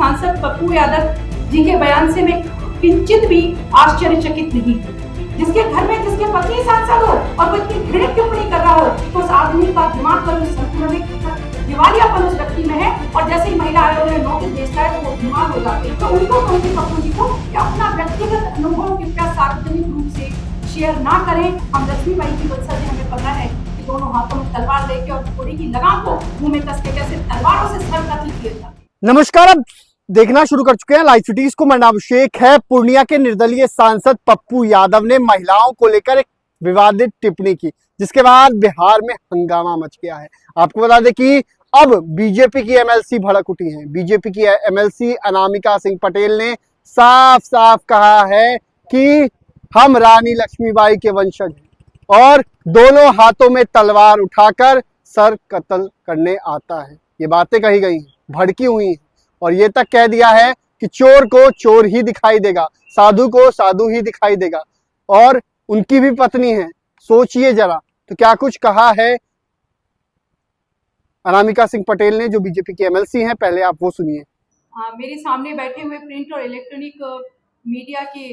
सांसद पप्पू यादव जी के बयान से मैं किंचित भी आश्चर्यचकित नहीं हूँ। जिसके घर में जिसके पत्नी सांसद हो और वो इतनी घृणित टिप्पणी कर रहा हो तो उस आदमी का दिमाग का जो संतुलन दिवालियापन उस व्यक्ति में है। और जैसे ही महिला आयोग ने नोटिस भेजता है तो वो बीमार हो जाते हैं। तो उनको कहूँगी पप्पू जी को कि अपना व्यक्तिगत अनुभव कृपया सार्वजनिक रूप से शेयर ना करें। हम लक्ष्मीबाई की वंशज हैं, हमें पता है कि दोनों हाथों में तलवार लेके और घोड़ी की लगाम को मुंह में कस के कैसे तलवारों से सर कत्ल किए जाते हैं। नमस्कार, अब देखना शुरू कर चुके हैं लाइव सिटीज को। मैं नाम शेख है। पूर्णिया के निर्दलीय सांसद पप्पू यादव ने महिलाओं को लेकर एक विवादित टिप्पणी की, जिसके बाद बिहार में हंगामा मच गया है। आपको बता दें कि अब बीजेपी की एमएलसी भड़क उठी हैं। बीजेपी की एमएलसी अनामिका सिंह पटेल ने साफ साफ कहा है कि हम रानी लक्ष्मीबाई के वंशज हैं और दोनों हाथों में तलवार उठाकर सर कत्ल करने आता है। ये बातें कही गई हैं, भड़की हुई हैं और ये तक कह दिया है कि चोर को चोर ही दिखाई देगा, साधु को साधु ही दिखाई देगा। और उनकी भी पत्नी है। सोचिए जरा, तो क्या कुछ कहा है अनामिका सिंह पटेल ने, जो बीजेपी की एमएलसी हैं। पहले आप वो सुनिए। मेरे सामने बैठे हुए प्रिंट और इलेक्ट्रॉनिक मीडिया के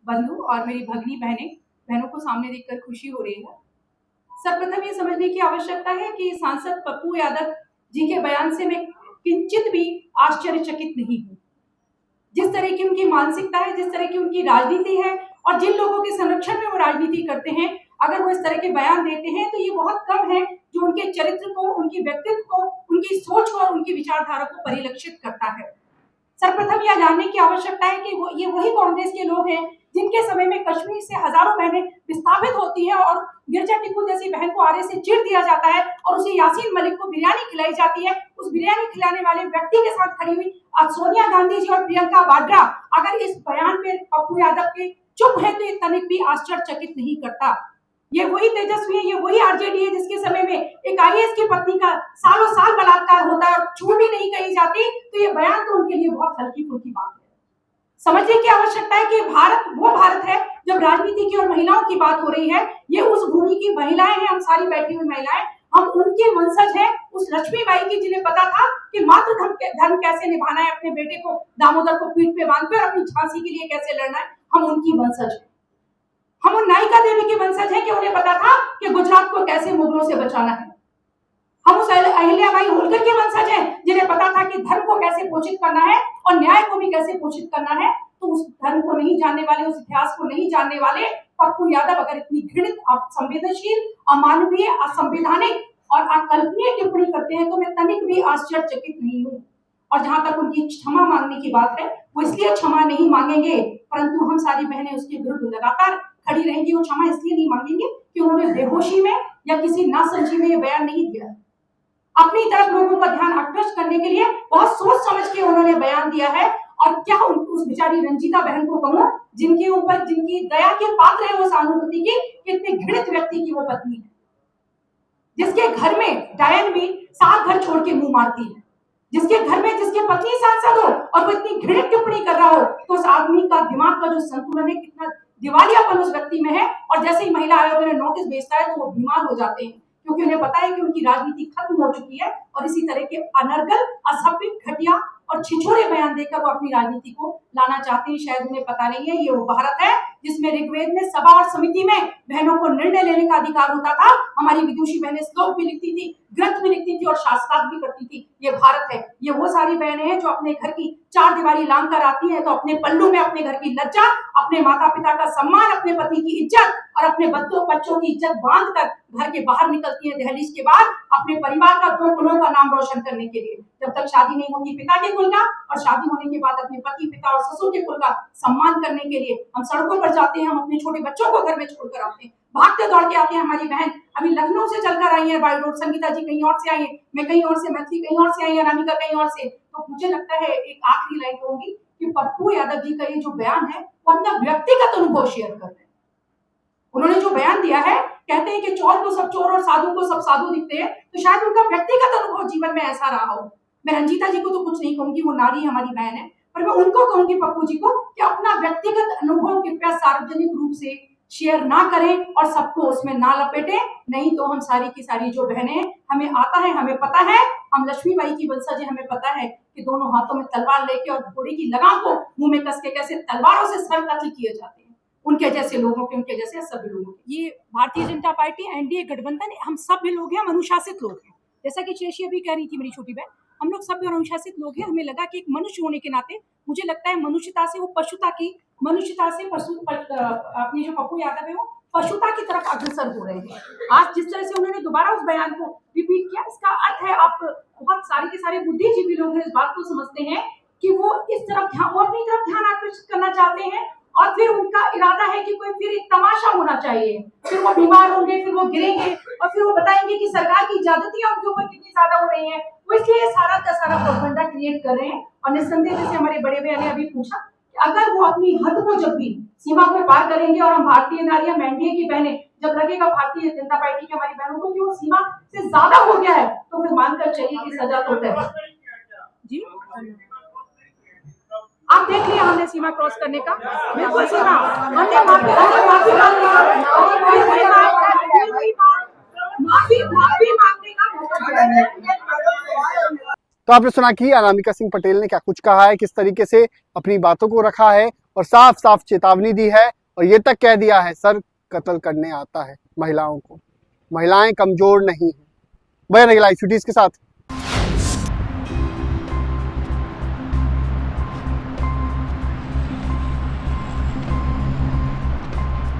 बंधु और मेरी भगनी बहनों को सामने देखकर खुशी हो रही है। सर्वप्रथम ये समझने की आवश्यकता है कि सांसद पप्पू यादव जी के बयान से मैं किंचित भी आश्चर्यचकित नहीं हूँ। जिस तरह की उनकी मानसिकता है, जिस तरह की उनकी राजनीति है और जिन लोगों के संरक्षण में वो राजनीति करते हैं, अगर वो इस तरह के बयान देते हैं तो ये बहुत कम है जो उनके चरित्र को, उनकी व्यक्तित्व को, उनकी सोच को और उनकी विचारधारा को परिलक्षित करता है। सर्वप्रथम यह जानने की आवश्यकता है कि ये वही कांग्रेस के लोग हैं जिनके समय में कश्मीर से हजारों बहनें विस्थापित होती हैं और गिरजा टिक्कू जैसी बहन को आरे से चीर दिया जाता है और उसे यासीन मलिक को बिरयानी खिलाई जाती है। उस बिरयानी खिलाने वाले व्यक्ति के साथ खड़ी हुई सोनिया गांधी जी और प्रियंका वाड्रा अगर इस बयान पे पप्पू यादव के चुप है तो ये तनिक भी आश्चर्यचकित नहीं करता। ये वही तेजस्वी है, ये वही आरजेडी है जिसके समय में एक आईएएस की पत्नी का सालों साल बलात्कार होता है और छू भी नहीं कही जाती। तो ये बयान तो उनके लिए बहुत हल्की फुल्की बात है। समझने की आवश्यकता है कि भारत वो भारत है जब राजनीति की और महिलाओं की बात हो रही है। ये उस भूमि की महिलाएं हैं, हम सारी बैठी हुई महिलाएं, हम उनके वंशज हैं, उस लक्ष्मीबाई की जिन्हें पता था कि मातृ धर्म कैसे निभाना है, अपने बेटे को दामोदर को पीठ पे बांध कर अपनी झांसी के लिए कैसे लड़ना है। हम उनकी वंशज हैं। हम उन नायिका देवी के वंशज हैं कि उन्हें पता था कि गुजरात को कैसे मुगलों से बचाना है। हम उस अहिल्याबाई होलकर के वंशज हैं जिन्हें पता था कि धर्म को कैसे पोषित करना है और न्याय को भी कैसे पोषित करना है। तो उस धर्म को नहीं जानने वाले, उस इतिहास को नहीं जानने वाले पप्पू यादव अगर इतनी घृणित, असंवेदनशील, अमानवीय, असंवैधानिक और अकल्पनीय टिप्पणी करते हैं तो मैं तनिक भी आश्चर्यचकित नहीं हूँ। और जहां तक उनकी क्षमा मांगने की बात है, वो इसलिए क्षमा नहीं मांगेंगे, परंतु हम सारी बहनें उसके विरुद्ध लगातार खड़ी रहेंगी। वो क्षमा इसलिए नहीं मांगेंगे कि उन्होंने बेहोशी में या किसी नासमझी में ये बयान नहीं दिया। अपनी तरफ लोगों का ध्यान आकर्षित करने के लिए बहुत सोच समझ के उन्होंने बयान दिया है। और क्या उस बेचारी रंजीता बहन को कहूं जिनके ऊपर, जिनकी दया के पात्र है वो सहानुभूति की, कितने घृणित व्यक्ति की वो पत्नी है, जिसके घर में डायन भी 7 घर छोड़ के मुंह मारती है, जिसके घर में जिसके पत्नी सांसद हो और वो इतनी घृणित टिप्पणी कर रहा हो तो उस आदमी का दिमाग का जो संतुलन है, कितना दिवालियापन उस व्यक्ति में है। और जैसे ही महिला आयोग ने नोटिस भेजता है तो वो बीमार हो जाते हैं, क्योंकि उन्हें पता है कि उनकी राजनीति खत्म हो चुकी है और इसी तरह के अनर्गल, असभ्य, घटिया और छिछोरे बयान देकर वो अपनी राजनीति को लाना चाहते हैं। शायद उन्हें पता नहीं है ये वो भारत है जिसमें ऋग्वेद में सभा और समिति में बहनों को निर्णय लेने का अधिकार होता था। हमारी विदुषी बहनें श्लोक भी लिखती थी, ग्रंथ भी लिखती थी और शास्त्रार्थ भी करती थी। ये भारत है। ये वो सारी बहनें हैं जो अपने घर की 4 दीवारी लांग कर आती है तो अपने पल्लू में अपने घर की लज्जा, अपने माता पिता का सम्मान, अपने पति की इज्जत और अपने बच्चों की इज्जत बांध कर घर के बाहर निकलती है दहलीज के बाद, अपने परिवार का 2 कुलों का नाम रोशन करने के लिए। जब तक शादी नहीं होगी पिता के कुल का, और शादी होने के बाद अपने पति, पिता और ससुर के कुल का सम्मान करने के लिए हम सड़कों पर जाते हैं, हम अपने छोटे बच्चों को घर में छोड़कर आते हैं, भागते दौड़ के आते हैं। हमारी बहन अभी लखनऊ से चलकर आई है बाई रोड, संगीता जी कहीं और से आई है, मैं कहीं और से, मैथिली कहीं और से आई है, अनामिका कहीं और से। तो मुझे लगता है एक आखिरी लाइन कहूंगी कि पप्पू यादव जी का ये जो बयान है वो अपना व्यक्तिगत अनुभव शेयर कर रहे हैं। उन्होंने जो बयान दिया है, कहते हैं कि चोर को सब चोर और साधु को सब साधु दिखते हैं, तो शायद उनका व्यक्तिगत अनुभव जीवन में ऐसा रहा हो। मैं रंजीता जी को तो कुछ नहीं कहूंगी, वो नारी हमारी बहन है, पर मैं उनको कहूंगी पप्पू जी को कि अपना व्यक्तिगत अनुभव कृपया सार्वजनिक रूप से शेयर ना करें और सबको उसमें ना लपेटे, नहीं तो हम सारी की सारी जो बहनें, हमें आता है, हमें पता है, हम लक्ष्मीबाई की वंशज है, हमें पता है कि दोनों हाथों में तलवार लेके और घोड़े की लगाम को मुंह में कस के कैसे तलवारों से सर कत्ल किए जाते हैं उनके जैसे लोगों के, उनके जैसे सभी लोगों के। ये भारतीय जनता पार्टी एनडीए गठबंधन, हम सभ्य लोग हैं, हम अनुशासित लोग हैं। जैसा कि श्रेयसी अभी कह रही थी मेरी छोटी बहन, हम लोग सभ्य और अनुशासित लोग हैं। हमें लगा कि एक मनुष्य होने के नाते मुझे लगता है मनुष्यता से वो पशुता की, मनुष्यता से अपनी जो पप्पू यादव है वो पशुता की तरफ अग्रसर हो रहे हैं। आज जिस तरह से उन्होंने दोबारा उस बयान को रिपीट किया, इसका अर्थ है आप बहुत सारे के सारे बुद्धिजीवी लोग हैं इस बात को समझते हैं कि वो इस तरफ ध्यान, वो अपनी तरफ ध्यान आकर्षित करना चाहते हैं और फिर उनका इरादा है कि कोई फिर एक तमाशा होना चाहिए, फिर वो बीमार होंगे, फिर वो गिरेंगे और फिर वो बताएंगे कि सरकार की ज्यादतियां उनके ऊपर कितनी ज्यादा हो रही हैं। वो इसलिए सारा का सारा प्रोपेगेंडा क्रिएट कर रहे हैं। और निस्संदेह जैसे हमारे बड़े भैया ने अभी पूछा, अगर वो अपनी हद को जब भी सीमा को पार करेंगे और हम भारतीय नारियां, एनडीए की बहनें, जब लगेगा भारतीय जनता पार्टी की हमारी बहनों को कि वो सीमा से ज्यादा हो गया है, तो फिर मानकर चलिए कि सजा तो तय है। जी आप देख लिया हमने सीमा क्रॉस करने का, बिल्कुल सीमा हमने माफी मांगने का मौका दिया है। तो आपने सुना कि अनामिका सिंह पटेल ने क्या कुछ कहा है, किस तरीके से अपनी बातों को रखा है और साफ साफ चेतावनी दी है और ये तक कह दिया है सर कत्ल करने आता है महिलाओं को, महिलाएं कमजोर नहीं है। बयान लाइव सिटीज के साथ